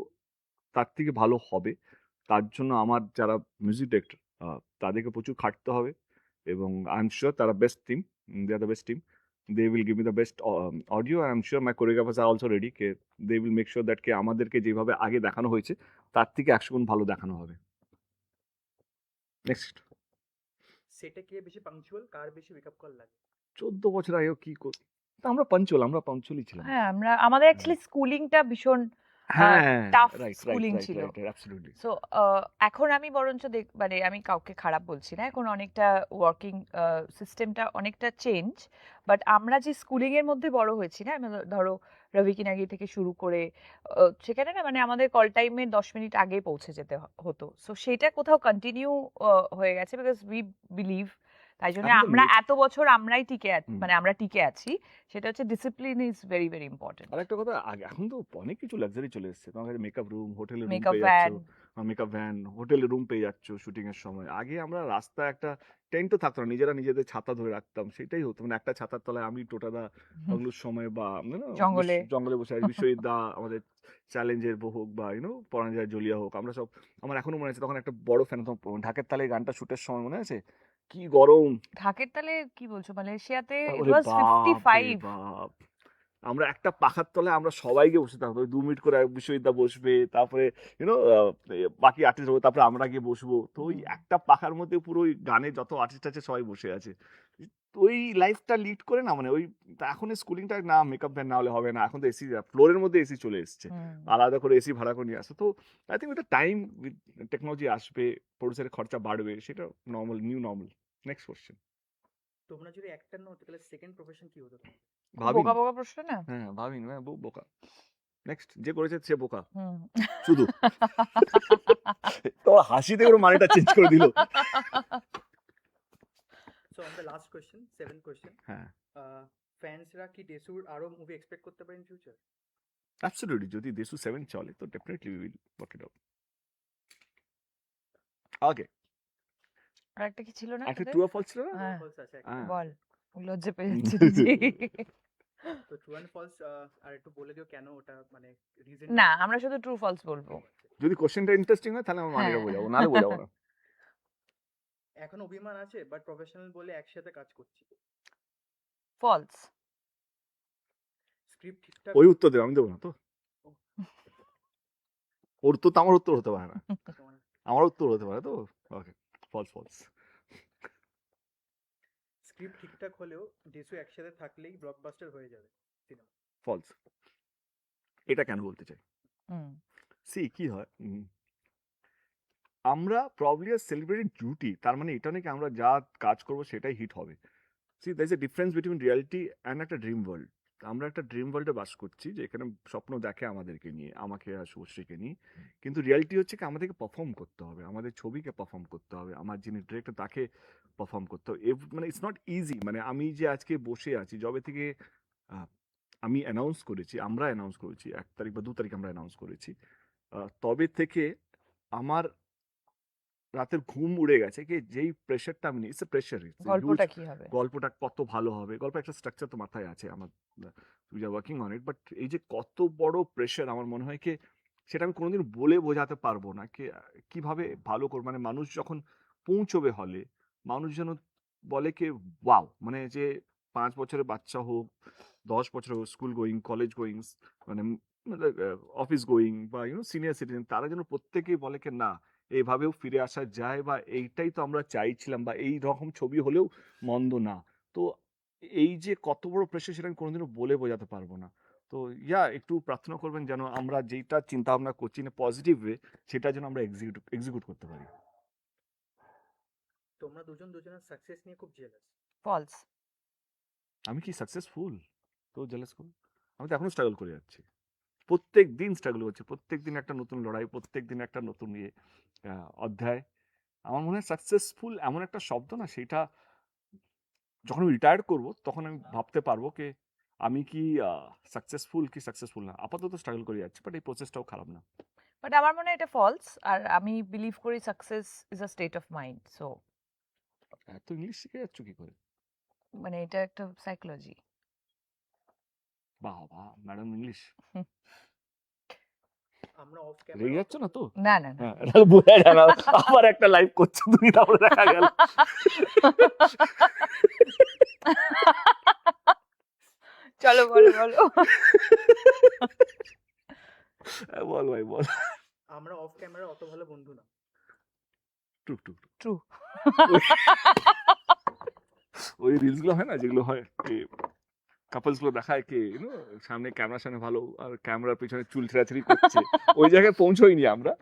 তার থেকে ভালো হবে, তার জন্য আমার যারা মিউজিক ডিরেক্টর তাদেরকে প্রচুর খাটতে হবে, এবং আই এম শিওর তারা best team, they are the best team, they will give me the best audio, I am sure my choreographers are also ready, কে they will make sure that কে আমাদেরকে যেভাবে আগে দেখানো হয়েছে তার থেকে 100 গুণ ভালো দেখানো হবে। নেক্সট। সেটা কে বেশি পাংচুয়াল, কার বেশি মেকআপ কল লাগে? 14 বছর আগেও কি করত, আমরা পাঞ্চুয়ালই ছিলাম। হ্যাঁ, আমাদের অ্যাকচুয়ালি স্কুলিংটা ভীষণ হ্যাঁ tough রাইট schooling রাইট ছিল। রাইট অ্যাবসলিউটলি সো এখন আমি বরঞ্চ মানে আমি কাউকে খারাপ বলছি না, এখন অনেকটা ওয়ার্কিং সিস্টেমটা অনেকটা চেঞ্জ, বাট আমরা যে স্কুলিং এর মধ্যে বড় হয়েছি না, ধরো রবি কিনাগি থেকে শুরু করে সেখানে না মানে আমাদের কল টাইমের 10 মিনিট আগে পৌঁছে যেতে হতো, সো সেটা কোথাও কন্টিনিউ হয়ে গেছে বিকজ উই বিলিভ, তাই জন্য এখন তো আমরা এত বছর আমরাই হুম। মানে আমরা টিকে আছি, সেটা হচ্ছে discipline is very very important. আর একটা কথা এখন তো অনেক কিছু লাক্সারি চলে এসেছে, তোমার কাছে মেকআপ রুম, হোটেলে রুম মেকআপ পেয়ে ভ্যান, যাচ্ছ, মেকআপ ভ্যান, হোটেলে রুম পেয়ে যাচ্ছ শুটিং এর সময়। আগে আমরা রাস্তায় একটা টেন্টও থাকতো না, নিজেরা নিজেদের ছাতা ধরে রাখতাম, সেটাই হতো, মানে একটা ছাতার তলায় আমি টোটাদা বাংলোর সময় বা জঙ্গলে। জঙ্গলে বসে আছি, বিশ্বজিৎ দা আমাদের চ্যালেঞ্জের হোক বা পরাঞ্জয় জলিয়া হোক, আমরা সব, আমার এখনো মনে আছে তখন একটা বড় ফ্যান, ঢাকের তালে গানটা শুটের সময় মনে আছে কি গরম। ঢাকের তালে কি বলছো, মালয়েশিয়াতে ইট ওরে ওয়াজ বাপ রে 55। বাপ, আমরা একটা পাখার তলায় আমরা সবাইকে বসে থাকবো, 2 মিনিট করে বিশ্বজিৎদা বসবে, তারপরে বাকি আর্টিস্ট হবে, তারপরে আমরা গিয়ে বসবো, তো ওই একটা পাখার মধ্যে পুরো ওই গানে যত আর্টিস্ট আছে সবাই বসে আছে। তো ওই লাইফটা লিড করে না, মানে ওই তা এখন স্কুলিংটা না মেকআপ ভ্যান না হলে হবে না, এখন তো এসি ফ্লোরের মধ্যে এসি চলে এসছে, আলাদা করে এসি ভাড়া করে নিয়ে আসে। তো আই থিঙ্ক ওটা টাইম উইথ টেকনোলজি আসবে, প্রডিউসারের খরচা বাড়বে, সেটা normal, new normal. Next question. তোমরা যদি অ্যাক্টর নও তাহলে সেকেন্ড প্রফেশন কি হতো তোমার? ভাবিনি, বোকা বোকা প্রশ্ন না। হ্যাঁ ভাবিনি, হ্যাঁ বোকা। নেক্সট, যে করেছে সে বোকা হুম। শুধু। তো হাসিতে ওর মানেটা চেঞ্জ করে দিল। So on the last question, 7th question, হ্যাঁ ফ্যান্সরা কি ডেসুর আরো মুভি এক্সপেক্ট করতে পারে ইন ফিউচার? অ্যাবসলিউটলি, যদি দেশু 7 চলে তো definitely we will work it out. Okay, আর একটা কি ছিল না একটা তোদের? ট্রু অর ফলস ছিল না? হ্যাঁ, ফলস আছে একটা। হ্যাঁ। বল, লজ্জা পেয়ে যাচ্ছে বুঝি। তো ট্রু অ্যান্ড ফলস আর একটু বলে দিও কেন ওটা, মানে রিজন। না, আমরা শুধু ট্রু ফলস বলবো। যদি কোশ্চেনটা ইন্টারেস্টিং হয় তাহলে আমার মানেটা হ্যাঁ। বোঝাবো, নাহলে বোঝাবো না। এখন অভিমান আছে বাট প্রফেশনাল বলে একসাথে কাজ করছি। ফলস। স্ক্রিপ্ট ঠিকঠাক ওই উত্তর দেবো, আমি দেবো না তো, ওর তো আমার উত্তর হতে পারে না, তোমার আমার উত্তর হতে পারে তো। ওকে, ফলস ফলস। স্ক্রিপ্ট ঠিকঠাক হলেও ডেসু একসাথে থাকলেই ব্লকবাস্টার হয়ে যাবে সিনেমা। ফলস। এটা কেন বলতে চাই, হুম। সি কি হয়, আমরা প্রবলি আর সেলিব্রেটেড ডিউটি, তার মানে এটা নাকি আমরা যা কাজ করবো সেটাই হিট হবে। See there is a difference between reality and একটা ড্রিম ওয়ার্ল্ড। আমরা একটা ড্রিম ওয়ার্ল্ডে বাস করছি, যে এখানে স্বপ্ন দেখে আমাদেরকে নিয়ে, আমাকে আর শুভশ্রীকে নিয়ে, কিন্তু রিয়ালিটি হচ্ছে কি আমাদেরকে পারফর্ম করতে হবে, আমাদের ছবিকে পারফর্ম করতে হবে, আমার যিনি ডিরেক্টর তাকে পারফর্ম করতে হবে, মানে ইটস নট ইজি। মানে আমি যে আজকে বসে আছি, যবে থেকে আমি অ্যানাউন্স করেছি, আমরা অ্যানাউন্স করেছি 1 তারিখ বা 2 তারিখ আমরা অ্যানাউন্স করেছি, তবে থেকে আমার রাতের ঘুম উড়ে গেছে, কি যেই প্রেশারটা আমি নিই, ইটস এ প্রেশার। গল্পটা কি হবে? গল্পটা কত ভালো হবে, গল্প একটা স্ট্রাকচার তো মাথায় আছে আমার, we are working on it, but এই যে কত বড় প্রেশার, আমার মনে হয় কি সেটা আমি কোনোদিন বলে বোঝাতে পারবো না, কি কিভাবে ভালো করবো। মানে মানুষ যখন পৌঁছবে হলে, মানুষ যেন বলে কি ওয়াও, মানে যে 5 বছরের বাচ্চা হোক, 10 বছরের হোক, স্কুল গোয়িং, কলেজ গোয়িং, মানে অফিস গোয়িং বা সিনিয়র সিটিজেন, তারা যেন প্রত্যেকেই বলে কি না এভাবেও ফিরে আসা যায়, বা এইটাই তো আমরা চাইছিলাম, বা এই রকম ছবি হলেও মন্দ না। তো এই যে কত বড় প্রেশার, সেটা আমি কোনোদিনও বলে বোঝাতে পারবো না। তো একটু প্রার্থনা করবেন যেন আমরা যেটা চিন্তা ভাবনা করছি না পজিটিভ ওয়ে, সেটা যেন আমরা এক্সিকিউট করতে পারি। তোমরা দুজন দুজনের সাকসেস নিয়ে খুব জেলাস। ফলস। আমি কি সাকসেসফুল তো জেলাস করব? আমি তো এখনো স্ট্রাগল করে যাচ্ছি, প্রত্যেক দিন স্ট্রাগল করছি, প্রত্যেক দিন একটা নতুন লড়াই, প্রত্যেক দিন একটা নতুন অধ্যায়। আমার মনে হয় সাকসেসফুল এমন একটা শব্দ না, সেটা যখন আমি রিটায়ার করবো তখন আমি ভাবতে পারবো যে আমি কি সাকসেসফুল না। আপাতত স্ট্রাগল করে যাচ্ছি, বাট এই প্রসেসটাও খারাপ না। বাট আমার মনে হয় এটা ফলস, আর আমি বিলিভ করি success is a state of mind. So এত ইংলিশ শিখে যাচ্ছ কি করে? মানে এটা একটা সাইকোলজি। বাহ বাহ ম্যাডাম, ইংলিশ আমরা অফ রেগে ক্যামেরা যাচ্ছ না তো? না না না। হ্যাঁ, এটা বোঝা যায় না, আবার একটা লাইভ করছো তুমি, তারপরে দেখা গেল। চলো বলো বলো। বল ভাই বল। আমরা অফ ক্যামেরা অত ভালো বন্ধু না। টুক টুক টুক। ট্রু। ওই রিলস গুলো হয় না, যেগুলো হয় কাপলস গুলো দেখায় কে ইউনো সামনে ক্যামেরার সামনে ভালো আর ক্যামেরার পিছনে চুল ছেঁড়াছেড়ি করছে ওই জায়গায় পৌঁছইনি আমরা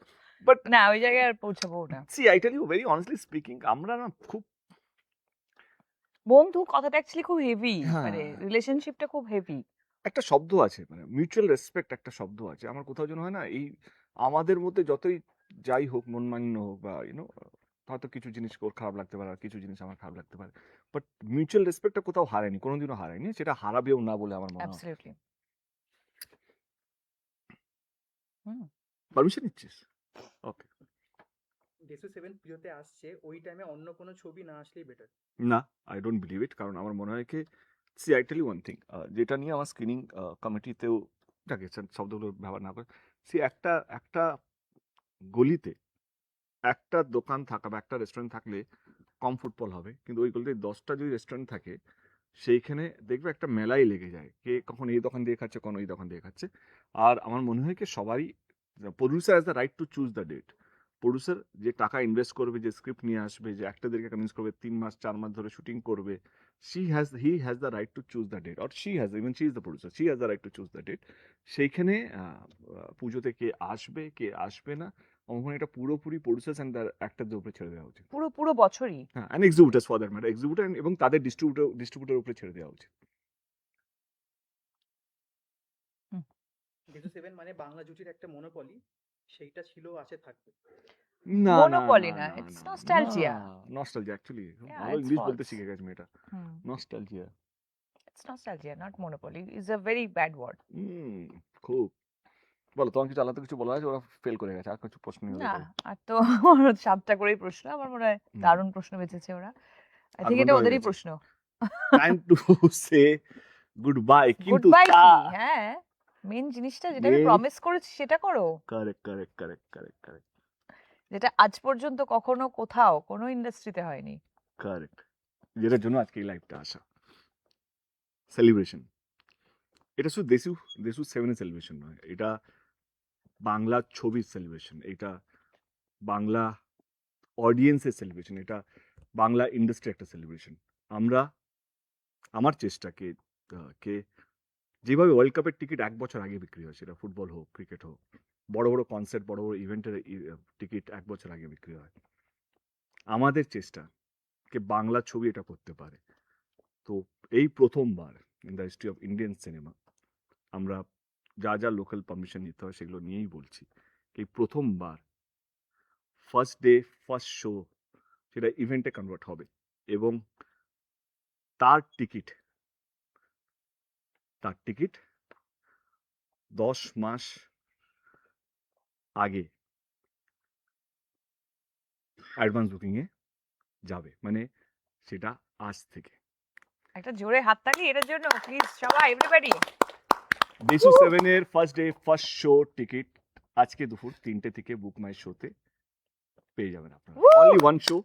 বাট না ওই জায়গায় আর পৌঁছাবো না। See I tell you very honestly speaking আমরা না খুব বন্ধু কথাটা অ্যাকচুয়ালি খুব হেভি, হ্যাঁ। মানে রিলেশনশিপটা খুব হেভি। একটা শব্দ আছে মানে মিউচুয়াল রেসপেক্ট একটা শব্দ আছে আমার কোথাও যেন হয় না এই আমাদের মধ্যে যতই যাই হোক মনমান্য হোক বা ইউনো হয়তো কিছু জিনিস ওর খারাপ লাগতে পারে আর কিছু জিনিস আমার খারাপ লাগতে পারে বাট মিউচুয়াল রেসপেক্টটা কোথাও হারায়নি কোনোদিনও হারায়নি সেটা হারাবেও না বলে আমার মনে হয় অ্যাবসলিউটলি। হুম। পারমিশন নিচ্ছিস ওকে ডেসু 7 প্রিয়তে আসছে, ওই টাইমে অন্য কোনো ছবি না আসলেই বেটার। না আই ডোন্ট বিলিভ ইট কারণ আমার মনে হয় কি see I tell you one thing যেটা নিয়ে আমার স্ক্রিনিং কমিটিতেও যাকে শব্দগুলো ব্যবহার না করে সি একটা একটা গলিতে একটা দোকান থাকা বা একটা রেস্টুরেন্ট থাকলে কম ফুটফল হবে কিন্তু ওই গলিতে 10টা যদি রেস্টুরেন্ট থাকে সেইখানে দেখবে একটা মেলাই লেগে যায় কে কখন এই দোকান দিয়ে খাচ্ছে কখন ওই দোকান দিয়ে খাচ্ছে আর আমার মনে হয় কি সবারই producer has the right to choose the date producer যে টাকা ইনভেস্ট করবে যে স্ক্রিপ্ট নিয়ে আসবে যে অ্যাক্টরদেরকে কনভিন্স করবে 3 মাস 4 মাস ধরে শুটিং করবে he has the right to choose the date or she is the producer she has the right to choose the date সেইখানে পুজোতে কে আসবে না আমার মনে হয় এটা পুরোপুরি প্রডিউসার্স অ্যান্ড অ্যাক্টরদের উপরে ছেড়ে দেওয়া উচিত পুরো পুরো বছরই। হ্যাঁ অ্যান্ড এক্সিবিউটার্স ফর দ্যাট ম্যাটার এক্সিবিউটার এবং তাদের ডিস্ট্রিবিউটার উপরে ছেড়ে দেওয়া উচিত ডেসু 7 মানে বাংলা জুটির একটা মনোপলি, সেইটা ছিল, আছে, থাকবে। না Monopoly না, it's nostalgia. Nostalgia actually Yeah, ভালো it's ইংলিশ বলতে false. শিখে গেছে মেয়েটা হুম। Nostalgia It's nostalgia, not monopoly. It's a very bad word. খুব বলো তোমার কিছু আলাদা কিছু বলা আছে ওরা ফেল করে গেছে আর কিছু প্রশ্ন নেই ওদের না, কাছে। আর তো 7টা করেই প্রশ্ন। আমার মনে হয় হুম। দারুণ প্রশ্ন বেঁচেছে ওরা। আই আধ থিংক ঘন্টা এটা হয়ে ওদেরই গেছে। প্রশ্ন। Time to say good bye good কিন্তু বাই কি? হ্যাঁ, মেন জিনিসটা যেটা আমি Main- প্রমিস করেছি সেটা করো। কারেক্ট যেটা আজ পর্যন্ত কখনো কোথাও কোনো ইন্ডাস্ট্রিতে হয়নি। কারেক্ট যেটার জন্য আজকে এই লাইভটা আসা সেলিব্রেশন এটা শুধু দেশু 7 সেলিব্রেশন নয় এটা বাংলা ছবির সেলিব্রেশন এটা বাংলা অডিয়েন্সের সেলিব্রেশন এটা বাংলা ইন্ডাস্ট্রি একটা সেলিব্রেশন আমরা আমার চেষ্টা কে যেভাবে ওয়ার্ল্ড কাপের টিকিট 1 বছর আগে বিক্রি হয় সেটা ফুটবল হোক ক্রিকেট হোক বড় বড় কনসার্ট বড় বড় ইভেন্টের টিকিট 1 বছর আগে বিক্রি হয় আমাদের চেষ্টা কে বাংলা ছবি এটা করতে পারে তো এই প্রথমবার in the history of Indian cinema আমরা যা লোকাল পারমিশন নিতে হয় সেগুলো নিয়েই বলছি এই প্রথমবার ফার্স্ট ডে ফার্স্ট শো সেটা ইভেন্টে কনভার্ট হবে এবং তার টিকিট 10 মাস আগে অ্যাডভান্স বুকিংয়ে যাবে মানে সেটা আজ থেকে একটা জোরে হাততালি এটার জন্য প্লিজ সবাই এভরিবডি। দেশু 7 এর first day first show ticket আজকে দুপুর 3টে থেকে বুক মাই শোতে পেয়ে যাবেন আপনারা Woo! অনলি ওয়ান শো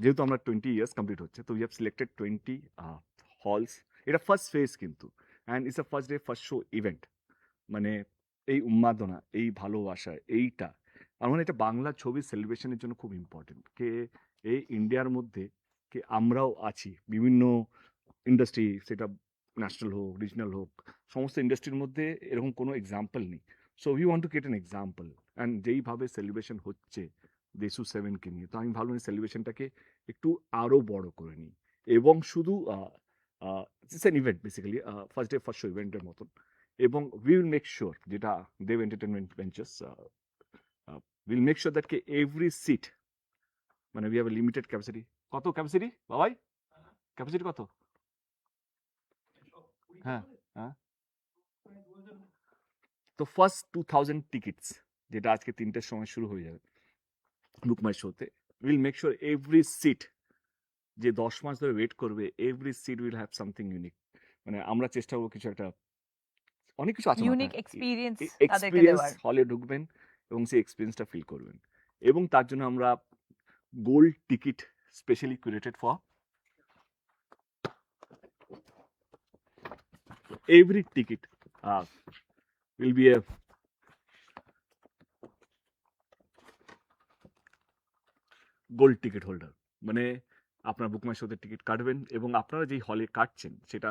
যেহেতু আমরা 20 ইয়ার্স কমপ্লিট হচ্ছে তো উই হ্যাভ সিলেক্টেড 20 হলস এটা ফার্স্ট ফেজ কিন্তু and it's a first day first show event মানে এই উন্মাদনা এই ভালোবাসা এইটা আমার মনে হয় এটা বাংলা ছবির সেলিব্রেশনের জন্য খুব ইম্পর্টেন্ট কে এই ইন্ডিয়ার মধ্যে কে আমরাও আছি বিভিন্ন ইন্ডাস্ট্রি সেটা ন্যাশনাল হোক রিজনাল হোক সমস্ত ইন্ডাস্ট্রির মধ্যে এরকম কোনো এক্সাম্পল নেই so we want to get an example and যেইভাবে সেলিব্রেশন হচ্ছে দেশু 7কে নিয়ে তো আমি ভাবলাম এই সেলিব্রেশনটাকে একটু আরও বড় করে নিই এবং শুধু it's an event basically first day first show ইভেন্টের মতন এবং উই উইল মেক শিওর যেটা Dev entertainment ventures will make sure that কে এভরি সিট মানে we have a limited capacity কত ক্যাপাসিটি বাবাই ক্যাপাসিটি কত হ্যাঁ তো ফার্স্ট 2000 টিকিটস যেটা আজকে 3টের সময় শুরু হয়ে যাবে বুক মাই শোতে will make sure every seat যে 10 মাস ধরে ওয়েট করবে every seat will have something unique মানে আমরা চেষ্টা করবো কিছু একটা অনেক কিছু আছে ইউনিক এক্সপিরিয়েন্স তাদেরকে এক্সপিরিয়েন্স দেওয়ার। হলে ঢুকবেন এবং সেই এক্সপিরিয়েন্সটা ফিল করবেন এবং তার জন্য আমরা gold ticket specially curated for every ticket will be a gold ticket holder মানে আপনার বুক মাই শোতে টিকিট কাটবেন এবং আপনারা যেই হলে কাটছেন সেটা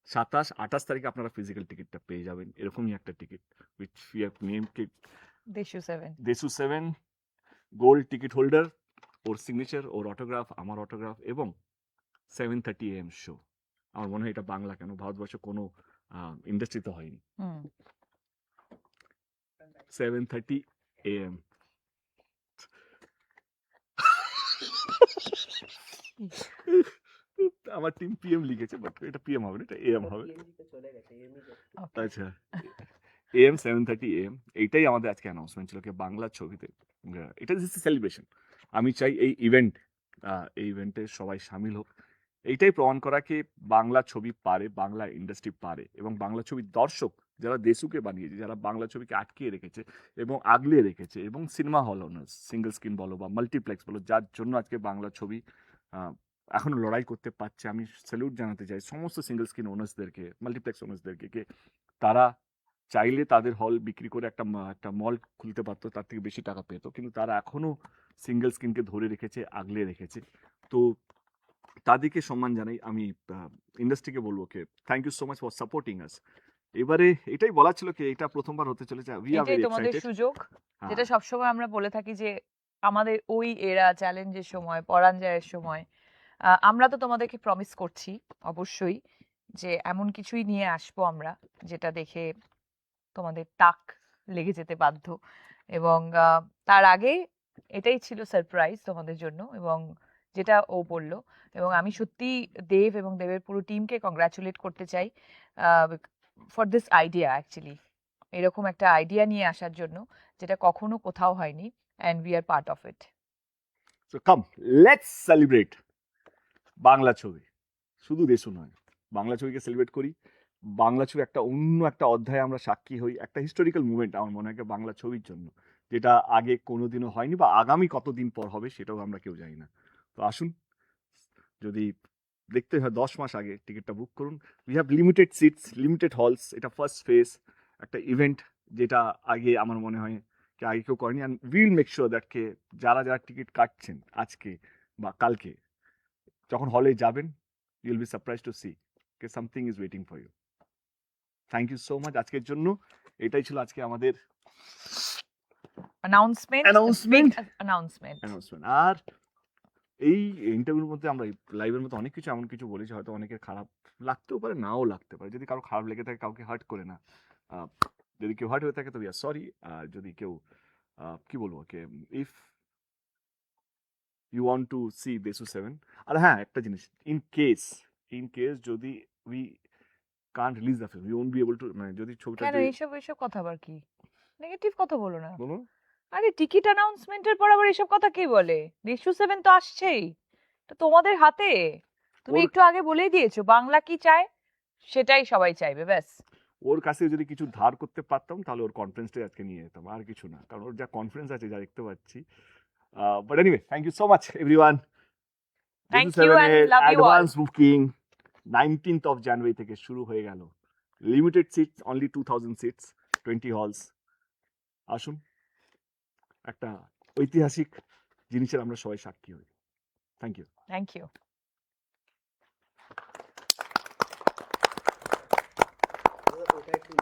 27-28 তারিখে আপনারা ফিজিক্যাল টিকিটটা পেয়ে যাবেন। এরকমই একটা ticket which we have named it Deshu 7। Deshu 7 gold ticket holder, ওর সিগনেচার, ওর অটোগ্রাফ, আমার অটোগ্রাফ এবং 7:30 AM শো। আমার মনে হয় এটা বাংলা কেন, ভারতবর্ষ কোনো ইন্ডাস্ট্রিতে হয়নি। 7:30 AM আমার টিম PM লিখেছে, বাট এটা PM হবে না, এটা AM হবে। চলে গেছে এমনি আচ্ছা, AM 7:30 AM এইটাই আমাদের আজকে অ্যানাউন্সমেন্ট ছিল কি বাংলা ছবিতে এটা দিস সেলিব্রেশন। আমি চাই এই ইভেন্টে সবাই সামিল হোক। এইটাই প্রমাণ করা কি বাংলা ছবি পারে, বাংলা ইন্ডাস্ট্রি পারে এবং বাংলা ছবির দর্শক যারা দেশুকে বানিয়েছে, যারা বাংলা ছবিকে আটকিয়ে রেখেছে এবং আগলে রেখেছে এবং cinema hall owners, single screen বলো বা মাল্টিপ্লেক্স বলো, যার জন্য আজকে বাংলা ছবি এখনো লড়াই করতে পারছে। আমি স্যালুট জানাতে চাই সমস্ত সিঙ্গেল স্ক্রিন ওনার্সদেরকে, মাল্টিপ্লেক্স ওনার্সদেরকে, কে তারা চাইলে তাদের হল বিক্রি করে একটা মল খুলতে পারতো, তার থেকে বেশি টাকা পেতো, কিন্তু তারা এখনো সিঙ্গেল স্ক্রিনকে ধরে রেখেছে, আগলে রেখেছে। তো তাদেরকে সম্মান জানাই। আমি ইন্ডাস্ট্রিকে বলবো কে thank you so much for supporting us. এবারে এটাই বলা ছিল কি এটা প্রথমবার হতে চলেছে, উই আর এটাই ভেরি তোমাদের এক্সাইটেড। সুযোগ, যেটা সবসময় আমরা বলে থাকি যে আমাদের ওই এরা চ্যালেঞ্জের সময়, পরাঞ্জয়ের সময় আমরা তো তোমাদেরকে প্রমিস করছি অবশ্যই যে এমন কিছুই নিয়ে আসবো আমরা যেটা দেখে তোমাদের তাক লেগে যেতে বাধ্য। এবং তার আগে এটাই ছিল সারপ্রাইজ তোমাদের জন্য, এবং যেটা ও বললো, এবং আমি সত্যি দেব এবং দেবের পুরো টিমকে কংগ্রাচুলেট করতে চাই ফর দিস আইডিয়া। অ্যাকচুয়ালি এরকম একটা আইডিয়া নিয়ে আসার জন্য যেটা কখনো কোথাও হয়নি, and we are part of it. So come let's celebrate Bangla ছবি, শুধু দেশু নয়, বাংলা ছবিকে সেলিব্রেট করি। বাংলা ছবি একটা অন্য একটা অধ্যায়ে আমরা সাক্ষী হই, একটা হিস্টোরিক্যাল মুভমেন্ট আমার মনে হয় বাংলা ছবির জন্য, যেটা আগে কোনোদিনও হয়নি বা আগামী কতদিন পর হবে সেটাও আমরা কেউ জানি না। তো আসুন, যদি দেখতে হয় 10 মাস আগে টিকিটটা বুক করুন। We have limited seats, limited halls, এটা ফার্স্ট ফেজ একটা ইভেন্ট, যেটা আগে আমার মনে হয় কি আগে কেউ করেনি। And will make sure that কে যারা যারা টিকিট কাটছেন আজকে বা কালকে যখন হলে যাবেন, you will be surprise to see কে something is waiting for you. Thank you so much আজকের জন্য। এটাই ছিল আজকে আমাদের অ্যানাউন্সমেন্ট। আর এই ইন্টারভিউর মধ্যে আমরা লাইভের মধ্যে অনেক কিছু এমন কিছু বলেছি, হয়তো অনেকের খারাপ লাগতেও পারে, নাও লাগতে পারে। যদি কারো খারাপ লেগে থাকে, কাউকে হার্ট করে না। যদি কেউ হার্ট হয়ে থাকে তো উই আর সরি। আর যদি কেউ কি বলবো কে if you want to see Deshu 7, আর হ্যাঁ একটা জিনিস, ইন কেস যদি we can't release the film, we won't be able to, মানে যদি ছবিটা কেন এইসব কথা আবার কি নেগেটিভ কথা বলো না। বলুন, আরে টিকিট অ্যানাউন্সমেন্টের পর আবার এসব কথা কে বলে? দেশু 7 তো আসছেই, তো তোমাদের হাতে। তুমি একটু আগে বলেই দিয়েছো বাংলা কি চায়, সেটাই সবাই চাইবে, ব্যাস। ওর কাছে যদি কিছু ধার করতে পারতাম তাহলে ওর কনফিডেন্সটাই আজকে নিয়ে যেতাম, আর কিছু না, কারণ ওর যা কনফিডেন্স আছে যা দেখতে পাচ্ছি। But anyway, thank you so much everyone. Thank you and love you all. Advance booking 19th of January থেকে শুরু হয়ে গেল। Limited seats, only 2000 seats, 20 halls. আসুন, একটা ঐতিহাসিক জিনিসের আমরা সবাই সাক্ষী হই। Thank you. Thank you. ওটা একটু